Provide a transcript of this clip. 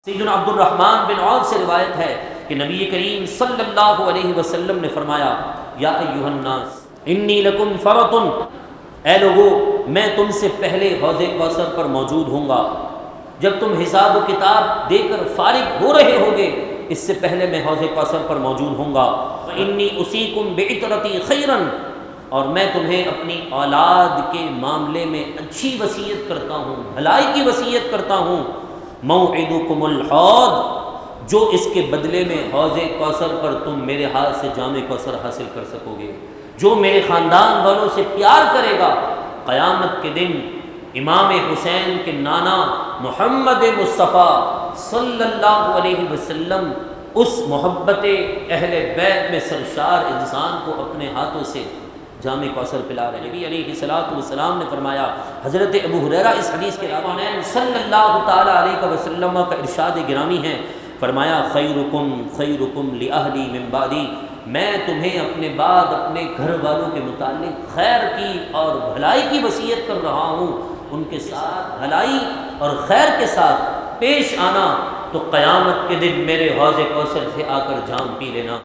سیدنا عبد الرحمن بن عوف سے روایت ہے کہ نبی کریم صلی اللہ علیہ وسلم نے فرمایا یا ایھا الناس انی لکم فرط، اے لوگو میں تم سے پہلے حوض کوثر پر موجود ہوں گا۔ جب تم حساب و کتاب دے کر فارغ ہو رہے ہوگے اس سے پہلے میں حوض کوثر پر موجود ہوں گا۔ انی اصیکم بعطرتی خیرا، اور میں تمہیں اپنی اولاد کے معاملے میں اچھی وصیت کرتا ہوں، بھلائی کی وصیت کرتا ہوں۔ موعدکم الحوض، جو اس کے بدلے میں حوض کوثر پر تم میرے ہاتھ سے جام کوثر حاصل کر سکو گے۔ جو میرے خاندان والوں سے پیار کرے گا، قیامت کے دن امام حسین کے نانا محمد مصطفیٰ صلی اللہ علیہ وسلم اس محبت اہل بیت میں سرشار انسان کو اپنے ہاتھوں سے جام کوثر پلا رہے۔ نبی علیہ الصلوۃ والسلام نے فرمایا، حضرت ابو ہریرہ اس حدیث کے راوی صلی اللہ تعالی علیہ وسلم کا ارشاد گرامی ہے، فرمایا خیرکم خیرکم لأہلی من بعدی، میں تمہیں اپنے بعد اپنے گھر والوں کے متعلق خیر کی اور بھلائی کی وصیت کر رہا ہوں۔ ان کے ساتھ بھلائی اور خیر کے ساتھ پیش آنا تو قیامت کے دن میرے حوض کوثر سے آ کر جام پی لینا۔